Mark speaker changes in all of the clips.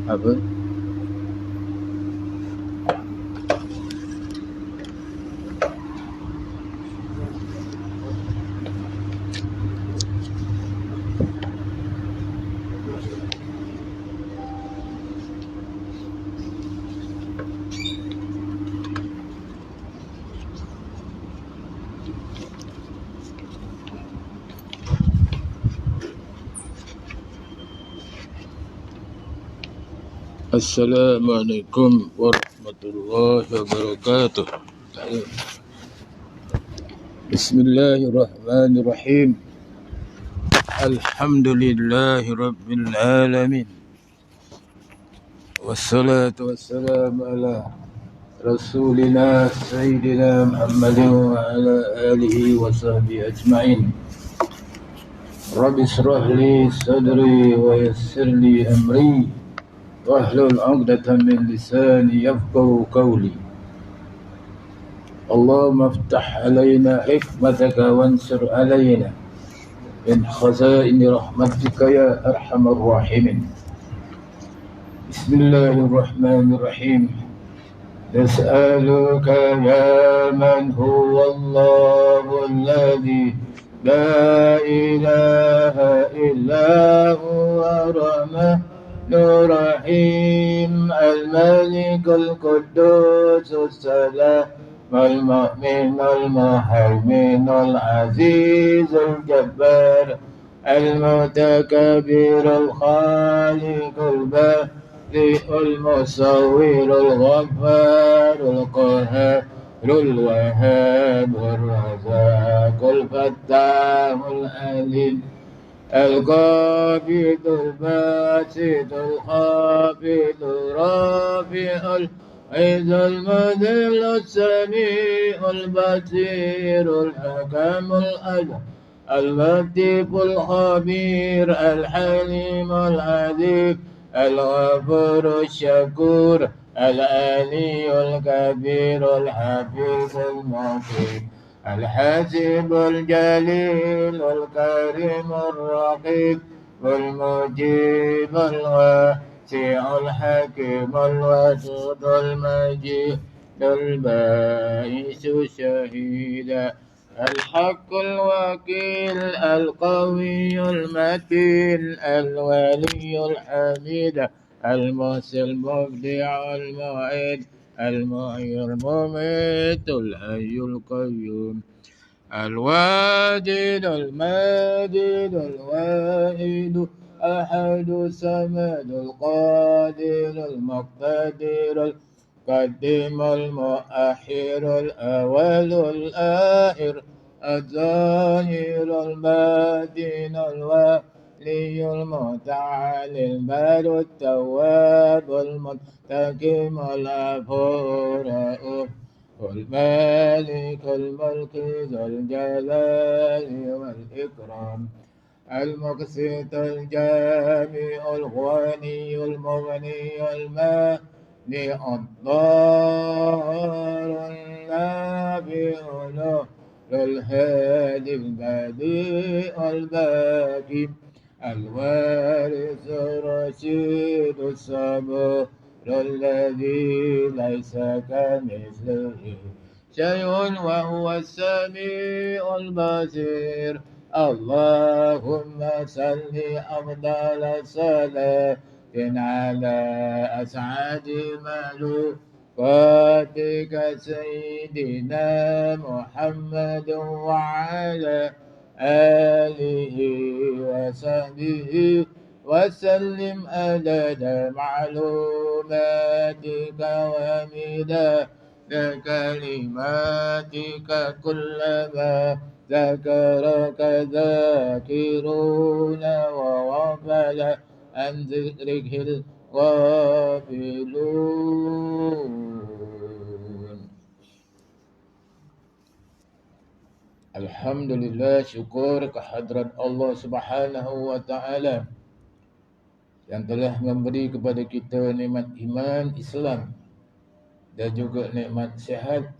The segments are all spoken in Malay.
Speaker 1: Apa? Assalamualaikum warahmatullahi wabarakatuh. Bismillahirrahmanirrahim. Alhamdulillahi rabbil alamin. Wassalatu wassalamu ala rasulina sayyidina Muhammadin wa ala alihi wa sahbihi ajma'in. Rabbi israh li sadri wa yassir li amri wahlul 'uqdatam min lisani yafqahu qawli. Allahumma aftah alaina hikmataka wansur alaina min khazaini rahmatika ya arhamar rahimin. Bismillahirrahmanirrahim. Nas'aluka ya man huwa Allahu alladhi la ilaha illa huwa rahmanur rahim, al-malik al-quddus as-salam المؤمن المهيمن العزيز الجبار المتكبر الخالق البارئ المصور الغفار القهار الوهاب الرزاق الفتاح العليم القابض الباسط الخافض الرافع عز المذل السميع البصير الحكم الأجل اللطيف الخبير الحليم العظيم الغفور الشكور العلي الكبير الحفيظ المقيم الحسيب الجليل الكريم الرقيب المجيب الحكيم الودود المجيد البائس الشهيد الحق الوكيل القوي المتين الولي الحميد المحسن المبدع المعيد المحيي المميت الحي القيوم الواجد الماجد الواحد أحد الصمد القادر المقتدر القديم المؤخر الأول الآخر الظاهر الباطن الولي المتعالي البر التواب المنتقم العفو الرؤوف المالك الملك ذو الجلال والإكرام المقسط الجامع الغني المغني المانع الضار النافع الهادي البديع الباقي الوارث الرشيد الصبور الذي ليس كمثله شيء وهو السميع البصير. اللهم صل أفضل الصلاة على أسعد مخلوقاتك سيدنا محمد وعلى آله وصحبه وسلم عدد معلوماتك ومداد كلماتك كلما ذكرك ذاكرون وغفل عن ذكرك الغافلون. Alhamdulillah, syukur kehadrat Allah Subhanahu wa taala yang telah memberi kepada kita nikmat iman Islam dan juga nikmat sihat,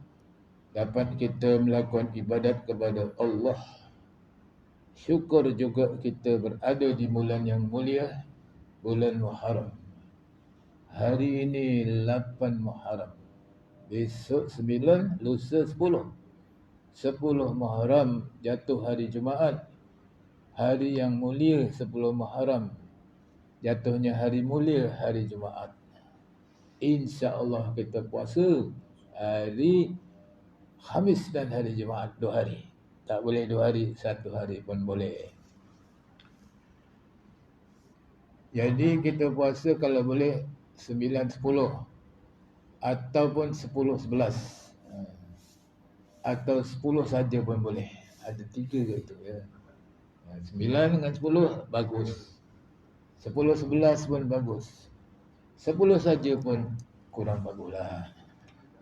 Speaker 1: dapat kita melakukan ibadat kepada Allah. Syukur juga kita berada di bulan yang mulia, bulan Muharram. Hari ini 8 Muharram. Besok 9, lusa 10. 10 Muharram jatuh hari Jumaat. Hari yang mulia 10 Muharram. Jatuhnya hari mulia hari Jumaat. InsyaAllah kita puasa hari Khamis dan hari Jumaat 2 hari. Tak boleh 2 hari, 1 hari pun boleh. Jadi kita puasa kalau boleh 9, 10 ataupun 10, 11 atau 10 saja pun boleh. Ada 3 ke itu ya. 9 dengan 10 bagus. 10, 11 pun bagus. 10 saja pun kurang baguslah.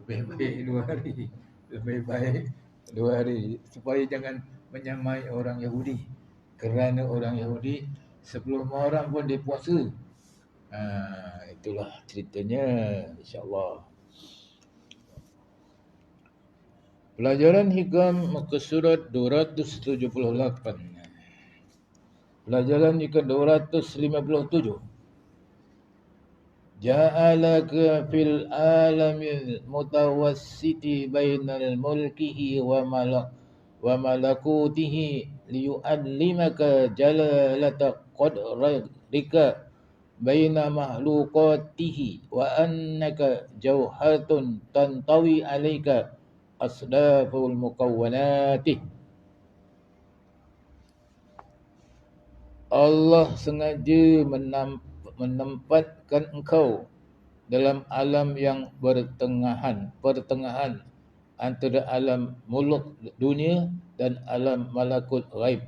Speaker 1: Lebih baik 2 hari. Lebih baik 2 hari supaya jangan menyamai orang Yahudi. Kerana orang Yahudi 10 Muharram pun dia puasa. Itulah ceritanya, insya-Allah. Pelajaran hikam muka surat 278. Pelajaran hikam 257. Ja'alaka fil alamil mutawassiti bainal mulkihi wa malakutihi liyu'allimaka jalalata qadraka baina makhluqatihi wa annaka jawhatun tantawi alaika asdaful mukawwanatih. Allah sengaja menempatkan engkau dalam alam yang pertengahan antara alam muluk dunia dan alam malakut ghaib.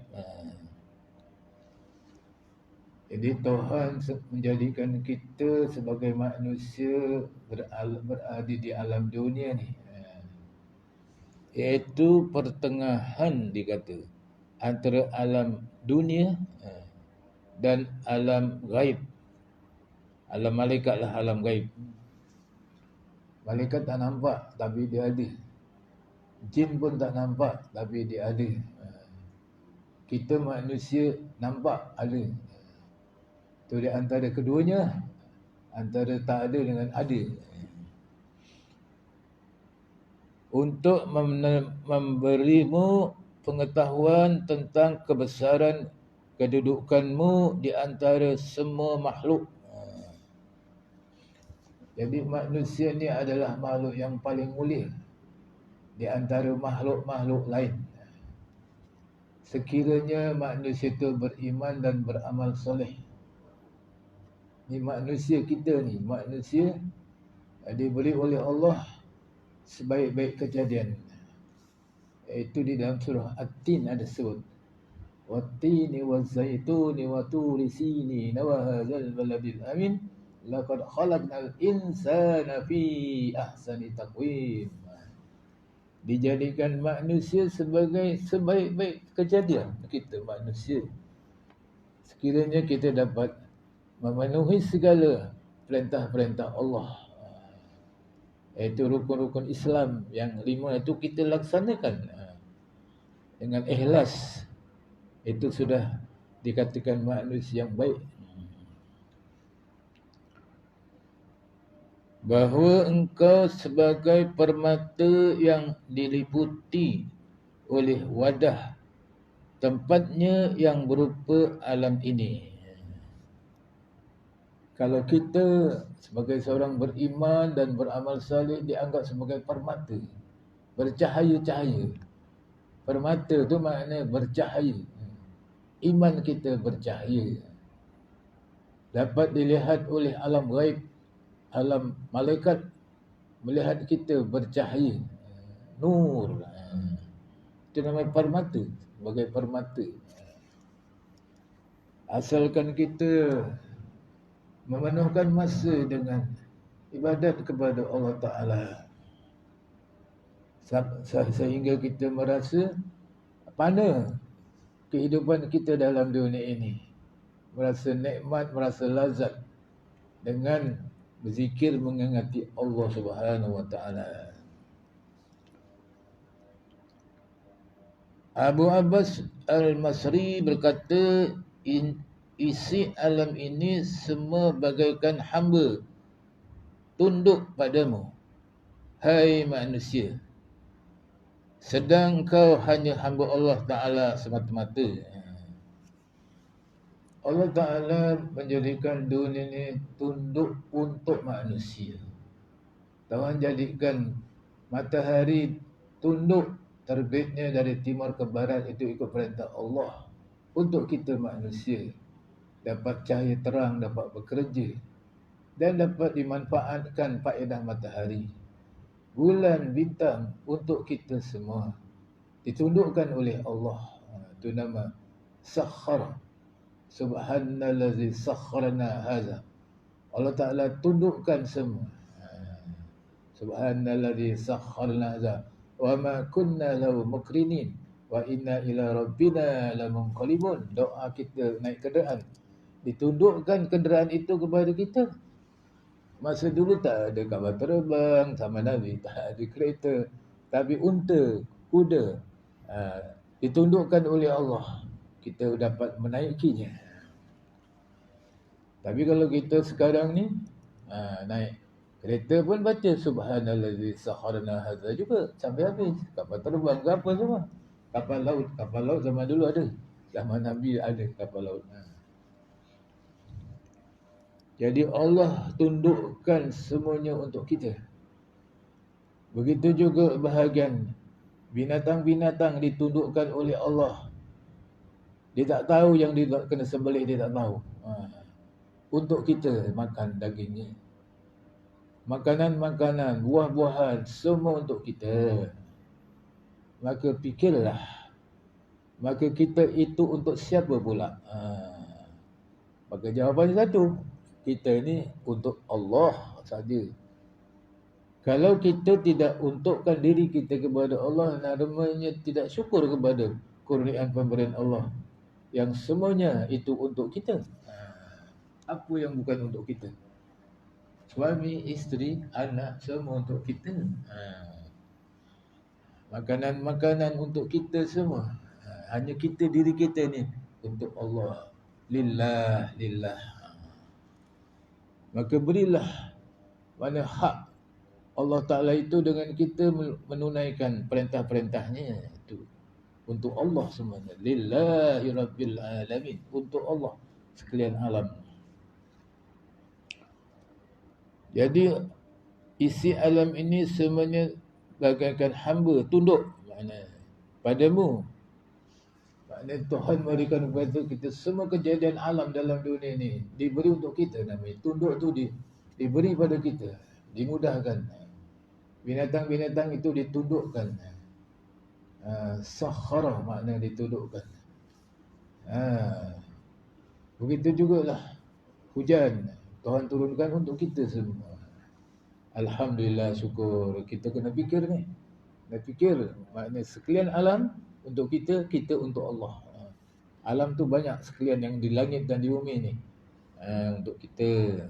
Speaker 1: Jadi Tuhan menjadikan kita sebagai manusia berada di alam dunia ni, iaitu pertengahan dikata antara alam dunia dan alam ghaib. Alam malaikat lah alam ghaib. Malaikat tak nampak tapi dia ada. Jin pun tak nampak tapi dia ada. Kita manusia nampak ada. Itu di antara keduanya, antara tak ada dengan ada. Untuk memberimu pengetahuan tentang kebesaran kedudukanmu di antara semua makhluk. Jadi manusia ni adalah makhluk yang paling mulia di antara makhluk-makhluk lain. Sekiranya manusia itu beriman dan beramal soleh. Ni manusia kita ni, manusia diberi oleh Allah sebaik-baik kejadian. Itu di dalam surah At-Tin ada sebut. Wat-tini waz-zaituni wa turi sinin wa hadzal baladil amin laqad khalaqnal insana fi ahsani taqwim. Dijadikan manusia sebagai sebaik-baik kejadian kita manusia. Sekiranya kita dapat memenuhi segala perintah-perintah Allah, iaitu rukun-rukun Islam yang 5 itu kita laksanakan dengan ikhlas, itu sudah dikatakan manusia yang baik. Bahawa engkau sebagai permata yang diliputi oleh wadah tempatnya yang berupa alam ini. Kalau kita sebagai seorang beriman dan beramal saleh dianggap sebagai permata, bercahaya-cahaya. Permata tu maknanya bercahaya. Iman kita bercahaya. Dapat dilihat oleh alam ghaib, alam malaikat melihat kita bercahaya. Nur. Itu namanya permata, sebagai permata. Asalkan kita memenuhkan masa dengan ibadat kepada Allah Ta'ala, sehingga kita merasa pana kehidupan kita dalam dunia ini, merasa nikmat, merasa lazat dengan berzikir mengingati Allah Subhanahu Wa Ta'ala. Abu Abbas Al-Masri berkata, isi alam ini semua bagaikan hamba tunduk padamu, hai manusia, sedang kau hanya hamba Allah Ta'ala semata-mata. Allah Ta'ala menjadikan dunia ini tunduk untuk manusia. Tuhan jadikan matahari tunduk terbitnya dari timur ke barat, itu ikut perintah Allah. Untuk kita manusia dapat cahaya terang, dapat bekerja dan dapat dimanfaatkan faedah matahari. Bulan, bintang untuk kita semua ditundukkan oleh Allah. Itu nama sakhar. Subhanallazi sakharna hadza. Allah Ta'ala tundukkan semua. Subhanallazi sakharna hadza wa ma kunna lahu muqrinin wa inna ila rabbina lamunqalibun. Doa kita naik kenderaan, ditundukkan kenderaan itu kepada kita. Masa dulu tak ada kapal terbang sama Nabi, tak ada kereta, tapi unta, kuda ditundukkan oleh Allah, kita dapat menaikinya. Tapi kalau kita sekarang ni naik kereta pun baca subhanallazi sakharna hadza juga sampai habis. Kapal terbang ke apa semua. Kapal laut zaman dulu ada. Zaman Nabi ada kapal laut. Jadi Allah tundukkan semuanya untuk kita. Begitu juga bahagian binatang-binatang ditundukkan oleh Allah. Dia tak tahu yang dia kena sembelih, dia tak tahu. Untuk kita makan dagingnya. Makanan-makanan, buah-buahan, semua untuk kita. Maka fikirlah, maka kita itu untuk siapa pula? Maka jawapannya satu, kita ni untuk Allah saja. Kalau kita tidak untukkan diri kita kepada Allah, namanya tidak syukur kepada kurniaan pemberian Allah, yang semuanya itu untuk kita. Apa yang bukan untuk kita? Suami, isteri, anak, semua untuk kita. Makanan-makanan untuk kita semua. Hanya kita, diri kita ni untuk Allah. Lillah, lillah. Maka berilah mana hak Allah Ta'ala itu dengan kita menunaikan perintah-perintahnya itu untuk Allah semuanya. Lillahi Rabbil Alamin. Untuk Allah sekalian alam. Jadi isi alam ini semuanya bagaikan hamba tunduk, makna padamu. Makna Tuhan memberikan kepada kita semua kejadian alam dalam dunia ini diberi untuk kita, namanya tunduk tu diberi pada kita, dimudahkan. Binatang-binatang itu ditundukkan. Sakhara makna ditundukkan. Begitu jugalah hujan Tuhan turunkan untuk kita semua. Alhamdulillah, syukur. Kita kena fikir ni. Kena fikir. Maknanya sekalian alam untuk kita, kita untuk Allah. Alam tu banyak sekalian yang di langit dan di bumi ni. Untuk kita.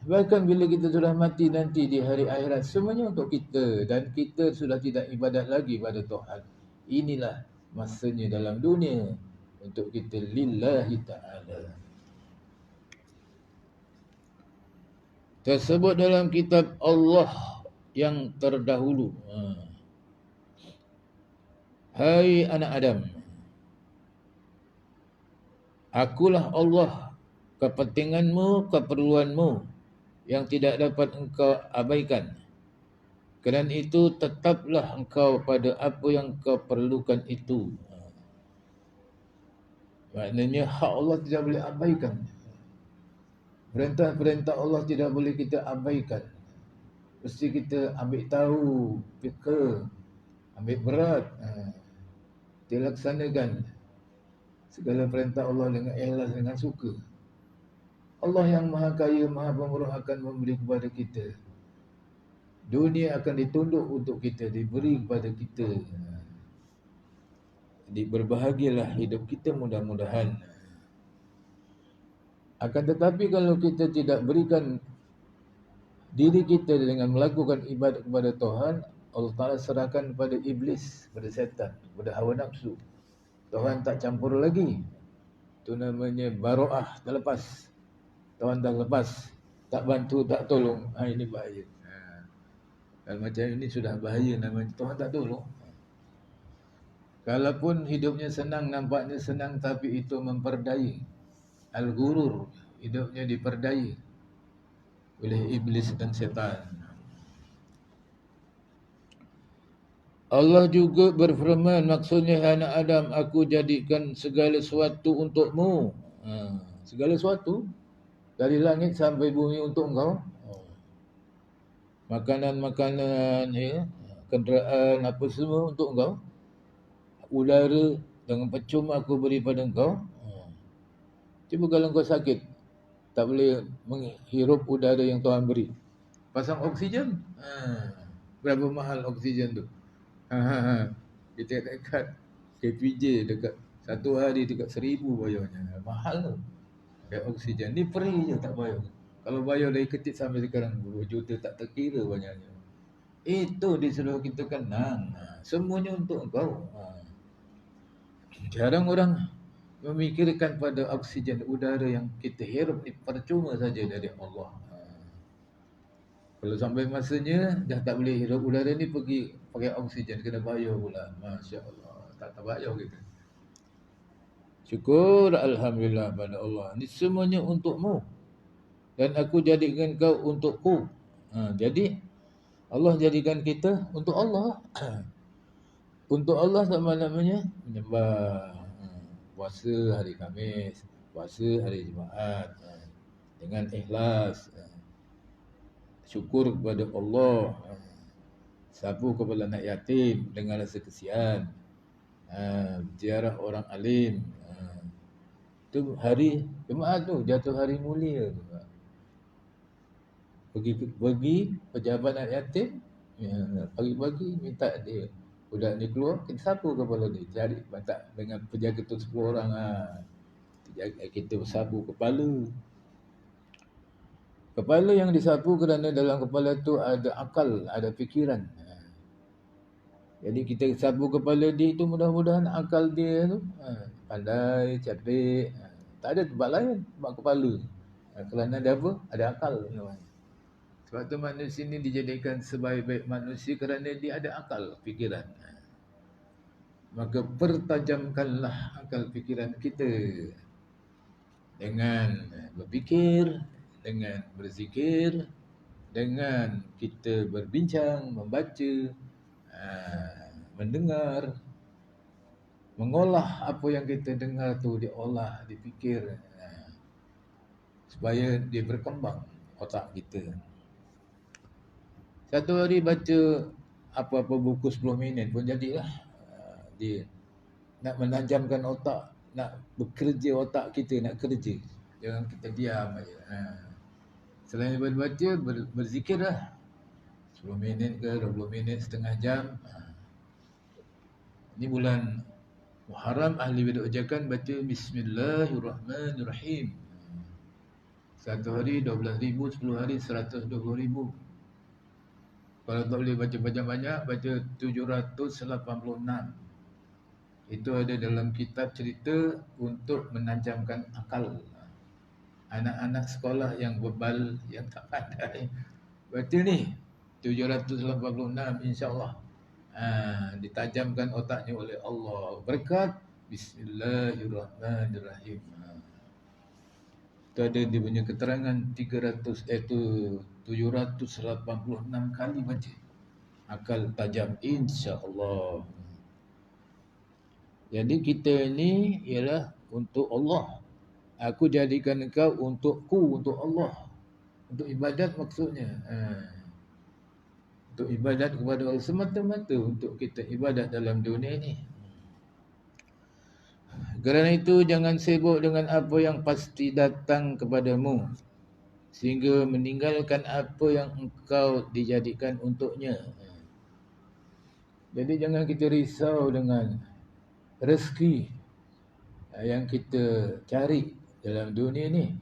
Speaker 1: Bahkan bila kita sudah mati nanti di hari akhirat, semuanya untuk kita. Dan kita sudah tidak ibadat lagi pada Tuhan. Inilah masanya dalam dunia untuk kita lillahi ta'ala. Tersebut dalam kitab Allah yang terdahulu. Hai anak Adam, akulah Allah, kepentinganmu, keperluanmu yang tidak dapat engkau abaikan. Kerana itu tetaplah engkau pada apa yang kau perlukan itu. Maknanya hak Allah tidak boleh abaikan. Perintah-perintah Allah tidak boleh kita abaikan. Mesti kita ambil tahu, fikir, ambil berat, dilaksanakan segala perintah Allah dengan ikhlas, dengan suka. Allah yang maha kaya, maha pemurah akan memberi kepada kita. Dunia akan ditunduk untuk kita, diberi kepada kita. Jadi berbahagialah hidup kita mudah-mudahan. Akan tetapi kalau kita tidak berikan diri kita dengan melakukan ibadat kepada Tuhan, Allah Ta'ala serahkan kepada iblis, kepada setan, kepada hawa nafsu. Tuhan tak campur lagi. Itu namanya baro'ah, terlepas. Tuhan tak lepas, tak bantu, tak tolong. Ini bahaya. Kalau macam ini sudah bahaya namanya. Tuhan tak tolong. Kalaupun hidupnya senang, nampaknya senang, tapi itu memperdaya. Al-ghurur, hidupnya diperdaya oleh iblis dan setan. Allah juga berfirman, maksudnya anak Adam, aku jadikan segala sesuatu untukmu. Segala sesuatu dari langit sampai bumi untuk engkau. Makanan-makanan, ya, kenderaan, apa semua untuk engkau. Udara dengan pecum aku beri pada engkau. Cuba kalau engkau sakit, tak boleh menghirup udara yang Tuhan beri, pasang oksigen. Berapa mahal oksigen tu? Dekat KPJ dekat satu hari dekat 1,000 bayarnya. Mahal tu. Kayak oksigen ni free je, tak bayar. Kalau bayar dari kecil sampai sekarang 2 juta tak terkira banyaknya. Itu disuruh kita kenang. Semuanya untuk engkau. Jarang orang memikirkan pada oksigen udara yang kita hirup ni percuma saja dari Allah. Kalau sampai masanya dah tak boleh hirup udara ni, pergi pakai oksigen, kena bayar pula. Masya Allah, tak terbayar kita. Syukur Alhamdulillah pada Allah. Ini semuanya untukmu, dan aku jadikan kau untukku. Jadi Allah jadikan kita untuk Allah. Untuk Allah sama namanya menyembah. Puasa hari Khamis, puasa hari Jumaat, dengan ikhlas. Syukur kepada Allah, sapu kepala anak yatim dengan rasa kesian, ziarah orang alim. Itu hari Jumaat tu jatuh hari mulia tu. Pergi pejabat anak yatim, pagi-pagi minta dia budak ni keluar, kita sapu kepala dia, cari bantak dengan penjaga tu 10 orang. Kita sapu kepala. Kepala yang disapu kerana dalam kepala tu ada akal, ada fikiran. Jadi kita sapu kepala dia itu, mudah-mudahan akal dia tu pandai, cerdik. Tak ada tempat lain, tempat kepala. Kerana ada apa? Ada akal. Sebab tu manusia ni dijadikan sebaik-baik manusia kerana dia ada akal, fikiran. Maka pertajamkanlah akal fikiran kita dengan berfikir, dengan berzikir, dengan kita berbincang, membaca, mendengar, mengolah apa yang kita dengar tu, diolah, dipikir, supaya dia berkembang otak kita. Satu hari baca apa-apa buku 10 minit pun jadilah. Dia nak menajamkan otak, nak bekerja otak kita, nak kerja. Jangan kita diam aja. Selain daripada baca, berzikirlah. 10 minit ke 20 minit, setengah jam. Ini bulan Muharram, ahli bidah ucapkan baca Bismillahirrahmanirrahim. Satu hari 12,000, 10 hari 120,000. Kalau tak boleh baca banyak-banyak, baca 786. Itu ada dalam kitab cerita untuk menajamkan akal. Anak-anak sekolah yang bebal, yang tak pandai, baca ni 786, insya-Allah ditajamkan otaknya oleh Allah berkat Bismillahirrahmanirrahim. Itu ada dia punya keterangan 786 kali baca. Akal tajam, insya-Allah. Jadi kita ni ialah untuk Allah. Aku jadikan engkau untukku, untuk Allah. Untuk ibadat maksudnya. Untuk ibadat kepada Allah semata-mata, untuk kita ibadat dalam dunia ni. Kerana itu jangan sibuk dengan apa yang pasti datang kepadamu, sehingga meninggalkan apa yang engkau dijadikan untuknya. Jadi jangan kita risau dengan rezeki yang kita cari dalam dunia ni.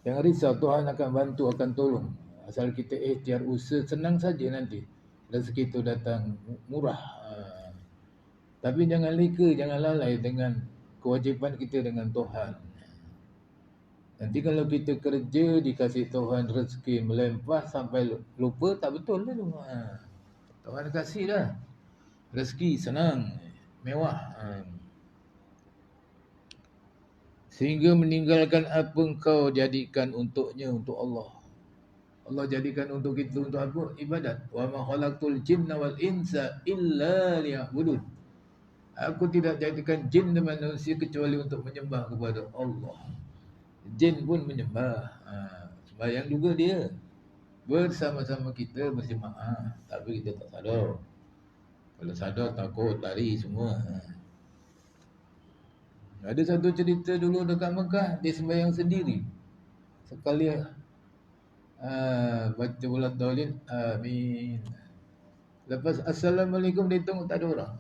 Speaker 1: Jangan risau, Tuhan akan bantu, akan tolong. Asal kita ikhtiar usaha, senang saja nanti. rezeki itu datang murah. Tapi jangan leka, jangan lalai dengan kewajipan kita dengan Tuhan. Nanti kalau kita kerja dikasih Tuhan rezeki melimpah sampai lupa, tak betul lah tu. Tuhan kasih dah rezeki senang, mewah. Sehingga meninggalkan apa engkau jadikan untuknya, untuk Allah. Allah jadikan untuk kita untuk apa? Ibadat. Wa ma khalaqtul jinna wal insa illa liya'budun. Aku tidak jadikan jin dan manusia kecuali untuk menyembah kepada Allah. Jin pun menyembah. Sembahyang juga dia. Bersama-sama kita berjemaah. Tapi kita tak sadar. Kalau sadar takut lari semua. Ada satu cerita dulu dekat Mekah, dia sembahyang sendiri. Sekali baca bulat dolin, amin. Lepas assalamualaikum dia tengok tak ada orang.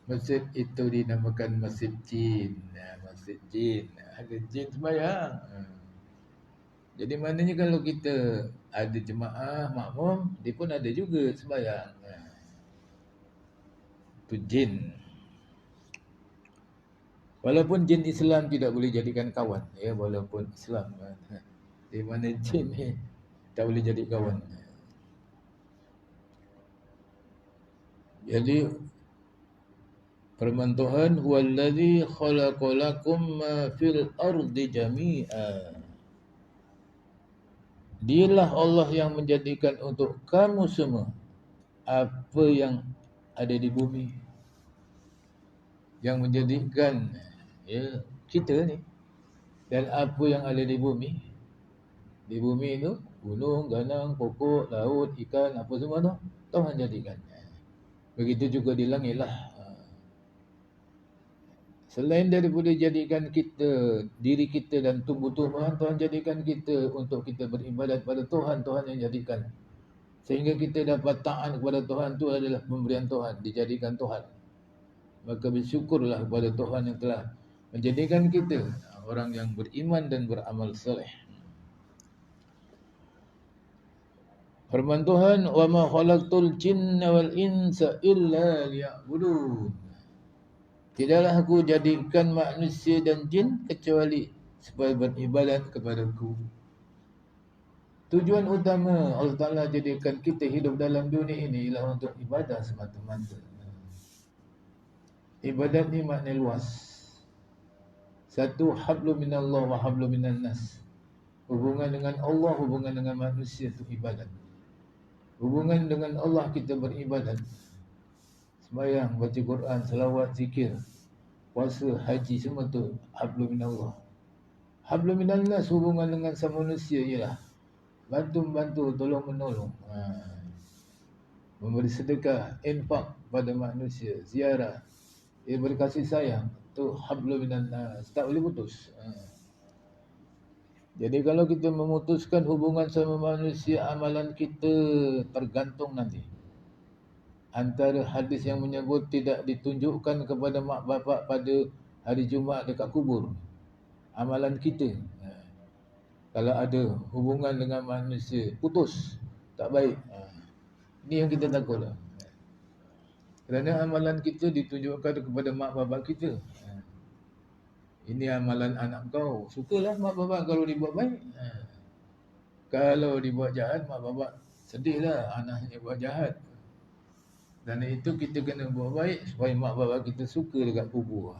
Speaker 1: Masjid itu dinamakan Masjid Jin. Masjid Jin. Ada jin sembahyang. Jadi maknanya kalau kita ada jemaah makmum, dia pun ada juga sembahyang. Itu jin. Walaupun jin Islam tidak boleh jadikan kawan, ya, walaupun Islam, di mana jin ni tak boleh jadi kawan. Jadi firman Tuhan, huwallazi khalaqalakum ma fil ardi jami'a. Dialah Allah yang menjadikan untuk kamu semua apa yang ada di bumi. Yang menjadikan, ya, kita ni, dan apa yang ada di bumi. Di bumi itu gunung, ganang, pokok, laut, ikan, apa semua tu Tuhan jadikan. Begitu juga di langit lah. Selain daripada jadikan kita, diri kita dan tumbuh-tumbuhan, Tuhan jadikan kita untuk kita beribadat pada Tuhan. Tuhan yang jadikan. Sehingga kita dapat taat kepada Tuhan, itu adalah pemberian Tuhan, dijadikan Tuhan. Maka bersyukurlah kepada Tuhan yang telah menjadikan kita orang yang beriman dan beramal soleh. Firman Tuhan, wa ma khalaqtul jinna wal insa illa liya'budun. Tidaklah aku jadikan manusia dan jin kecuali supaya beribadat kepadaku. Tujuan utama Allah Ta'ala jadikan kita hidup dalam dunia ini ialah untuk ibadah semata-mata. Ibadat ni makna luas. Satu, hablu minallah wa hablu minan nas. Hubungan dengan Allah, hubungan dengan manusia itu ibadat. Hubungan dengan Allah kita beribadat. Sembahyang, baca Quran, salawat, zikir, puasa, haji, semua tu hablu minallah. Hablu minan nas, hubungan dengan sama manusia ialah bantu-bantu, tolong-menolong, memberi sedekah, infak pada manusia, ziarah, berkasih sayang. Tu hablu minan nas, tak boleh putus. Jadi kalau kita memutuskan hubungan sama manusia, amalan kita tergantung nanti. Antara hadis yang menyebut tidak ditunjukkan kepada mak bapak pada hari Jumaat dekat kubur, amalan kita. Kalau ada hubungan dengan manusia, putus, tak baik. Ini yang kita takutlah. Kerana amalan kita ditunjukkan kepada mak bapak kita. Ini amalan anak kau. Sukalah mak bapak kalau dibuat baik. Kalau dibuat jahat, mak bapak sedihlah anaknya buat jahat. Dan itu kita kena buat baik supaya mak bapak kita suka dekat kubur.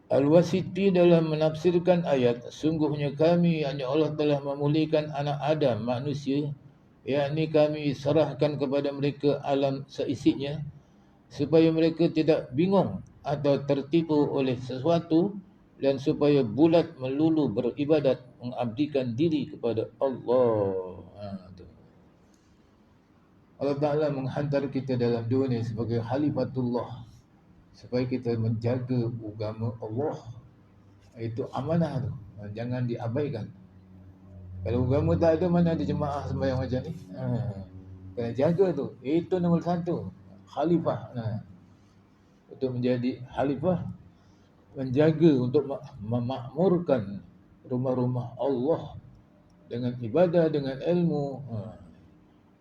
Speaker 1: Al-Wasiti dalam menafsirkan ayat, sungguhnya kami, yakni Allah telah memulihkan anak Adam, manusia, yakni kami serahkan kepada mereka alam seisinya, supaya mereka tidak bingung atau tertipu oleh sesuatu, dan supaya bulat melulu beribadat, mengabdikan diri kepada Allah. Allah Ta'ala menghantar kita dalam dunia sebagai Khalifatullah, supaya kita menjaga agama Allah. Itu amanah tu, jangan diabaikan. Kalau agama tak ada, mana ada jemaah sembahyang macam ni. Kena jaga tu. Itu nombor satu, khalifah. Untuk menjadi khalifah, menjaga untuk memakmurkan rumah-rumah Allah dengan ibadah, dengan ilmu.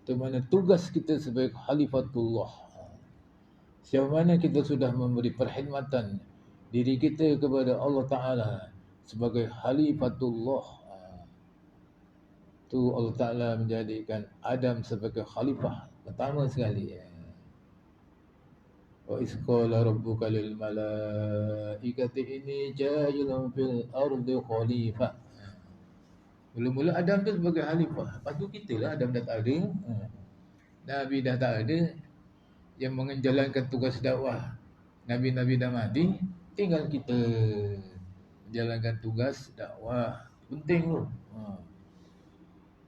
Speaker 1: Itu mana tugas kita sebagai khalifatullah. Sejauh mana kita sudah memberi perkhidmatan diri kita kepada Allah Ta'ala sebagai khalifatullah. Itu Allah Ta'ala menjadikan Adam sebagai khalifah pertama sekali. Wa isqala rabbuka lil malaikati inni ja'ilun fil ardi khalifah. Mula-mula Adam tu sebagai khalifah. Lepas tu kita lah, Adam dah tak ada. Nabi dah tak ada. Yang menjalankan tugas dakwah. Nabi-Nabi dah mati. Tinggal kita menjalankan tugas dakwah. Penting tu.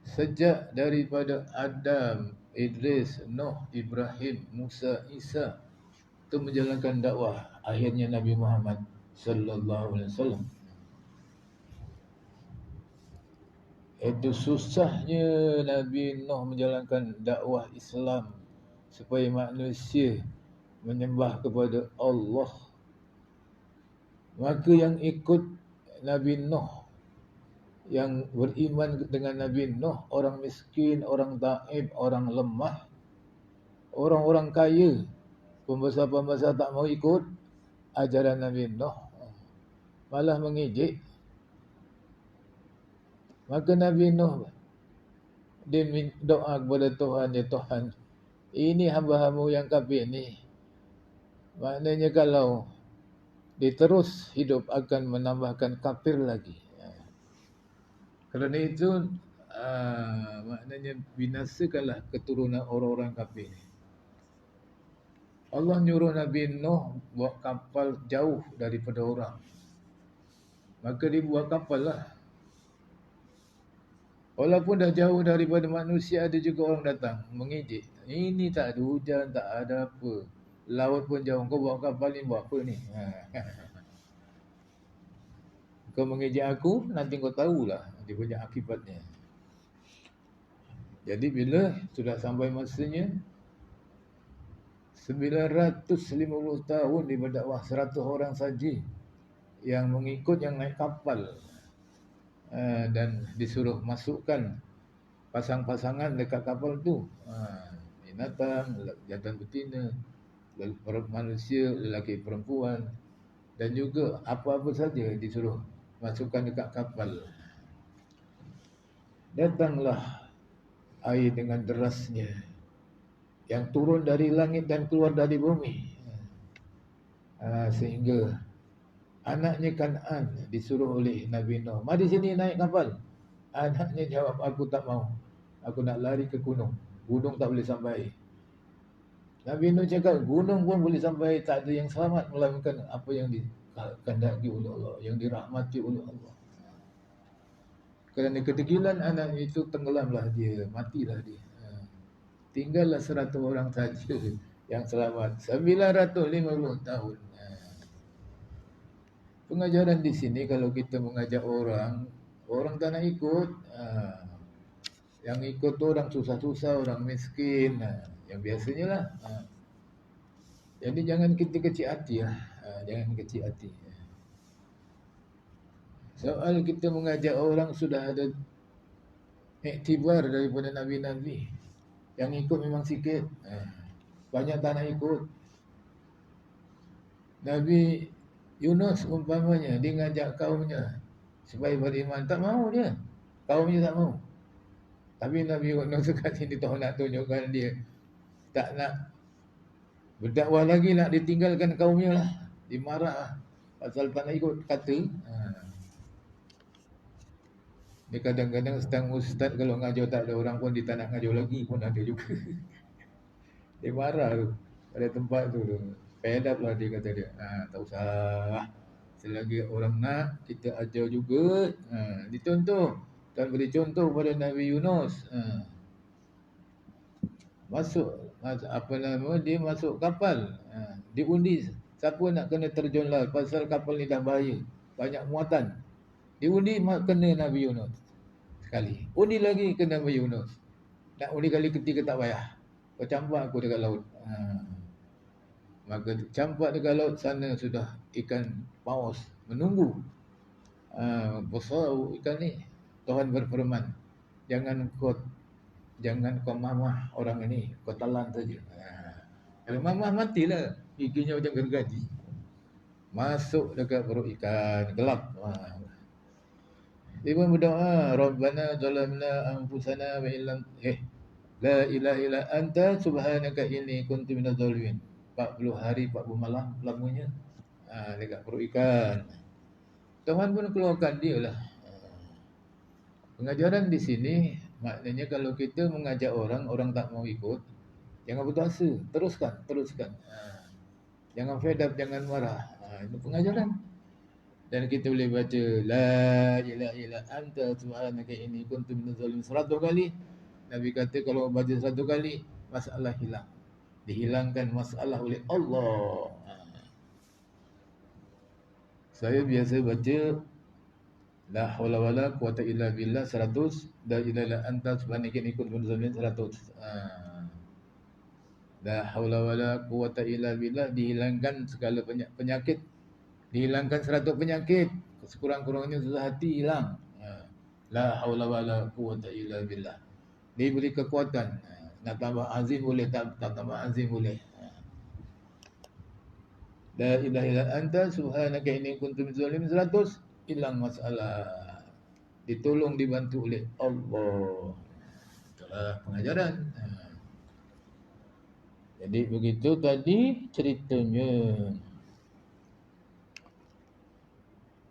Speaker 1: Sejak daripada Adam, Idris, Nuh, Ibrahim, Musa, Isa, itu menjalankan dakwah. Akhirnya Nabi Muhammad sallallahu alaihi wasallam. Itu susahnya Nabi Nuh menjalankan dakwah Islam supaya manusia menyembah kepada Allah. Maka yang ikut Nabi Nuh, yang beriman dengan Nabi Nuh, orang miskin, orang taib, orang lemah, orang-orang kaya, pembesar-pembesar tak mau ikut ajaran Nabi Nuh, malah mengejek. Maka Nabi Nuh dia doa kepada Tuhan, ya Tuhan, ini hamba-Hamba yang kafir ni, maknanya kalau dia terus hidup akan menambahkan kafir lagi. Kerana itu maknanya binasakanlah keturunan orang-orang kafir ni. Allah nyuruh Nabi Nuh buat kapal jauh daripada orang. Maka dia buat kapal lah. Walaupun dah jauh daripada manusia, ada juga orang datang mengejek. Ini tak ada hujan, tak ada apa. Laut pun jauh. Kau buat kapal ni buat apa ni? Kau mengejek aku, nanti kau tahulah dia punya akibatnya. Jadi bila sudah sampai masanya 950 tahun di berdakwah, 100 orang saja yang mengikut, yang naik kapal, dan disuruh masukkan pasang-pasangan dekat kapal tu, binatang, jantan betina, manusia, lelaki perempuan, dan juga apa-apa saja disuruh masukkan dekat kapal. Datanglah air dengan derasnya yang turun dari langit dan keluar dari bumi, sehingga anaknya Kan'an disuruh oleh Nabi Nuh, mari sini naik kapal. Anaknya jawab, aku tak mau, aku nak lari ke gunung. Gunung tak boleh sampai. Nabi Nuh cakap, gunung pun boleh sampai, tak ada yang selamat melainkan apa yang dikehendaki oleh Allah, yang dirahmati oleh Allah. Kerana ketegilan anak itu, tenggelamlah dia, matilah dia. Tinggallah 100 orang saja yang selamat 950 tahun. Pengajaran di sini, kalau kita mengajak orang tak nak ikut. Yang ikut tu orang susah-susah, orang miskin, yang biasanya lah. Jadi jangan kita kecil hati lah. Jangan kecil hati. Soal kita mengajak orang, sudah ada iktibar daripada Nabi-Nabi. Yang ikut memang sikit, banyak tak nak ikut. Nabi Yunus umpamanya, dia ngajak kaumnya supaya beriman, tak mau dia. Kaumnya tak mau. Tapi Nabi Yunus kat sini tahu nak tunjukkan dia tak nak berdakwah lagi, nak ditinggalkan kaumnya lah. Dia marah lah, pasal tak nak ikut kata. Dia kadang-kadang setang ustaz kalau ngajar tak ada orang pun, dia tak nak ngajar lagi pun ada juga. Dia marah tu pada tempat tu. Fed up lah dia, kata dia. Tak usah. Selagi orang nak, kita ajar juga. Dicontoh. Dan beri contoh pada Nabi Yunus. Masuk, apa nama, dia masuk kapal. Diundi siapa nak kena terjun laut, pasal kapal ni dah bahaya, banyak muatan. Diundi kena Nabi Yunus sekali. Undi lagi kena Nabi Yunus. Nak undi kali ketiga tak payah. Kau campak aku dekat laut. Maka campak dekat laut, sana sudah ikan paus menunggu. Besar ikan ni. Tuhan berfirman, jangan kau mamah orang ini, kau telan saja. Kalau mamah matilah, giginya macam gergaji. Masuk dekat perut ikan, gelap. Dia pun berdoa, Rabbana zalamna anfusana wa illam la ilaha illa anta subhanaka inni kuntu minaz zalimin. 40 hari 40 malam lamanya dekat perut ikan. Tuhan pun keluarkan dia lah. Pengajaran di sini maknanya kalau kita mengajak orang tak mau ikut, jangan putus asa, teruskan. Jangan fed up, jangan marah. Itu pengajaran. Dan kita boleh baca la ilaha illa anta subhanaka inni kuntu minaz zalimin 100 kali. Nabi kata kalau baca 100 kali masalah hilang. Dihilangkan masalah oleh Allah. Saya biasa baca la haula wala quwata illa billah 100, la ilaha illa anta subhanaka inni kuntu minaz zalimin 100. La haula wala quwata illa billah, dihilangkan segala penyakit. Dihilangkan 100 penyakit. Sekurang-kurangnya susah hati hilang. La haula wala quwata illa billah. Diberi kekuatan. Nak tambah azim boleh, tak tambah azim boleh. La ilaha illa anta subhanaka inni kuntu minaz zalimin 100, hilang masalah. Ditolong, dibantu oleh Allah. Itulah pengajaran. Jadi begitu tadi ceritanya.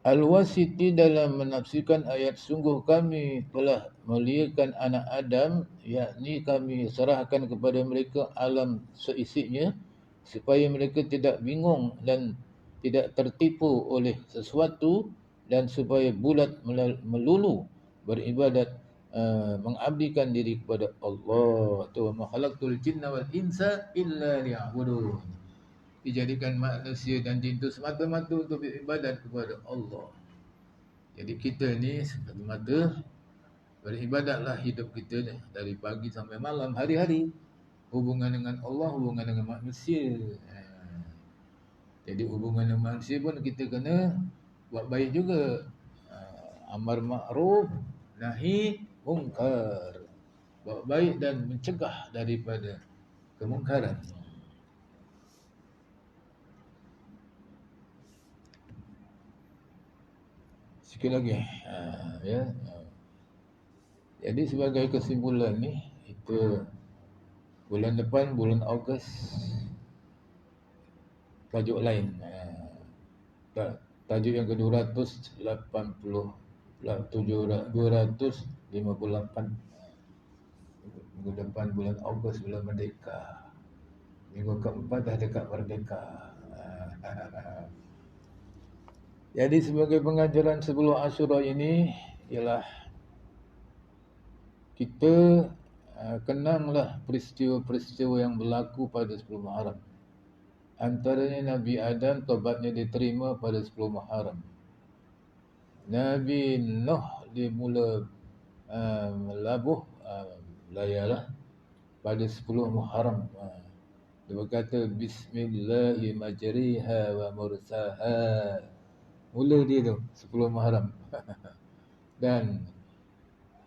Speaker 1: Al-Wasiti dalam menafsirkan ayat sungguh kami telah muliakan anak Adam, yakni kami serahkan kepada mereka alam seisinya supaya mereka tidak bingung dan tidak tertipu oleh sesuatu, dan supaya bulat melulu beribadat, mengabdikan diri kepada Allah. Tu ma khalaqtul jinna wal insa illa liya'budun. Dijadikan manusia dan jin itu semata-mata untuk beribadat kepada Allah. Jadi kita ni semata-mata beribadatlah hidup kita ni, dari pagi sampai malam, hari-hari. Hubungan dengan Allah, hubungan dengan manusia. Jadi hubungan dengan manusia pun kita kena buat baik juga. Amar ma'ruf, nahi mungkar. Buat baik dan mencegah daripada kemungkaran. Sikit lagi. Jadi sebagai kesimpulan ni, itu bulan depan, bulan Ogos, tajuk lain. Tajuk yang ke-258. Minggu depan bulan Ogos, bulan Merdeka. Minggu keempat dah dekat Merdeka. Jadi sebagai pengajaran sebelum Asyura ini ialah kita kenanglah peristiwa-peristiwa yang berlaku pada 10 Muharram. Antaranya Nabi Adam taubatnya diterima pada 10 Muharram. Nabi Nuh dimula melabuh layalah pada 10 Muharram. Dia berkata bismillahi majriha wa mursaha. Mula dia tu 10 Muharram. Dan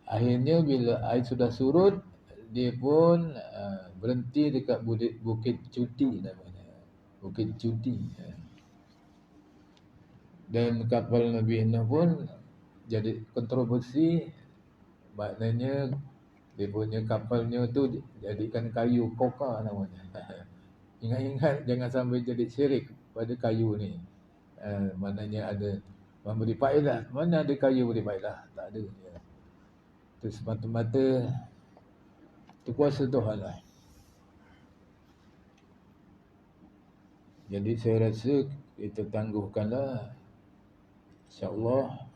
Speaker 1: akhirnya bila air sudah surut, dia pun berhenti dekat Bukit Cuti namanya. Bukit Cuti. Dan kapal Nabi Nuh pun jadi kontroversi. Maknanya dia punya kapalnya tu jadikan kayu koka namanya. Ingat-ingat jangan sampai jadi syirik pada kayu ni. Maknanya ada memberi faedah. Mana ada kayu beri faedah? Tak ada. Itu semata-mata itu kuasa Tuhan lah. Jadi saya rasa kita tangguhkanlah. InsyaAllah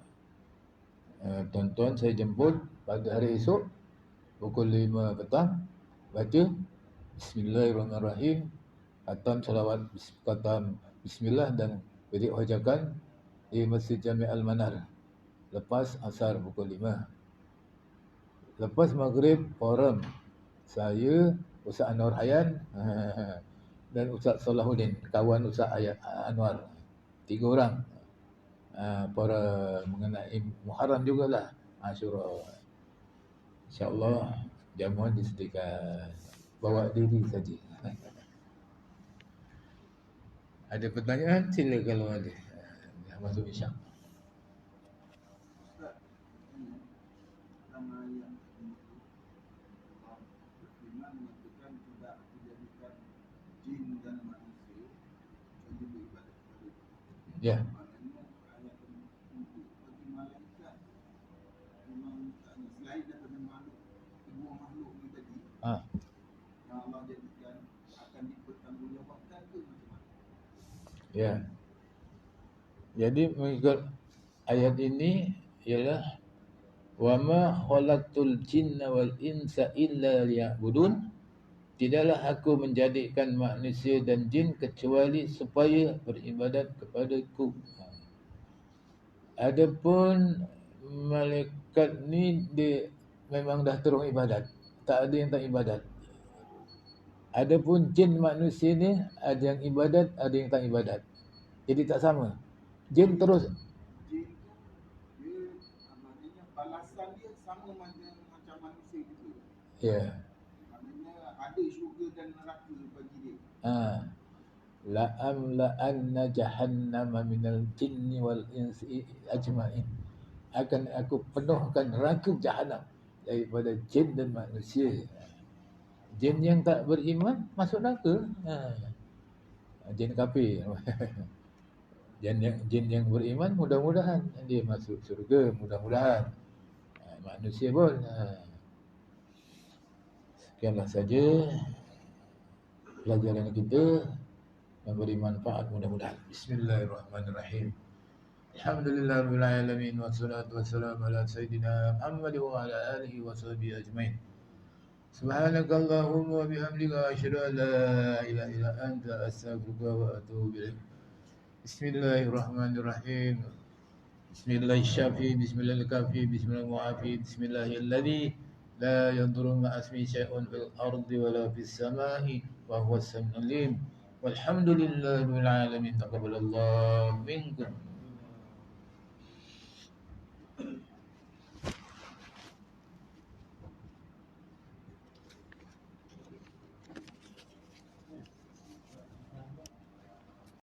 Speaker 1: tuan-tuan saya jemput pada hari esok pukul 5 petang. Baca Bismillahirrahmanirrahim, khatam salawat, khatam Bismillah dan beri hajakan di Masjid Jami' Al-Manar. Lepas asar pukul 5. Lepas maghrib forum. Saya, Ustaz Anwar Hayan dan Ustaz Salahuddin, kawan Ustaz Anwar. 3 orang. Para mengenai Muharram jugalah, Asyura. InsyaAllah jamuan disediakan. Bawa diri saja. Ada pertanyaan? Sila kalau ada. Dah masuk isyak. Ya. Ah. Ya. Jadi mengikut ayat ini ialah wa ma khalaqtul jinna wal insa illa liya'budun. Tidaklah aku menjadikan manusia dan jin kecuali supaya beribadat kepadaku. Adapun malaikat ni dia memang dah terus ibadat. Tak ada yang tak ibadat. Adapun jin manusia ni ada yang ibadat, ada yang tak ibadat. Jadi tak sama. Jin terus
Speaker 2: Jin tu dia maknanya balasan dia sama macam manusia gitu.
Speaker 1: ya.
Speaker 2: Maknanya ada syurga dan neraka bagi dia.
Speaker 1: La amla'anna jahannama minal jinni wal insi ajma'in. Akan aku penuhkan neraka jahanam daripada jin dan manusia. Jin yang tak beriman masuk neraka. Jin kafir. Jin yang beriman mudah-mudahan dia masuk syurga, mudah-mudahan. Manusia pun. Sekianlah saja pelajaran kita, memberi manfaat mudah-mudahan. Bismillahirrahmanirrahim. Alhamdulillahirabbil alamin wassalatu wassalamu ala sayidina Muhammad wa ala alihi wa sahbihi ajmain. Subhanakallahumma wa bihamdika asyhadu an la ilaha illa anta astaghfiruka wa atubu ilaik. Bismillahirrahmanirrahim. Bismillahirrahmanirrahim. Bismillahirrahmanirrahim. Bismillahirrahmanirrahim. Bismillahilladzi la yadurru ma'a ismihi syai'un fil ardi wa la fis sama'i wa huwas samiul alim. Walhamdulillahi rabbil alamin. Taqabbalallahu minkum.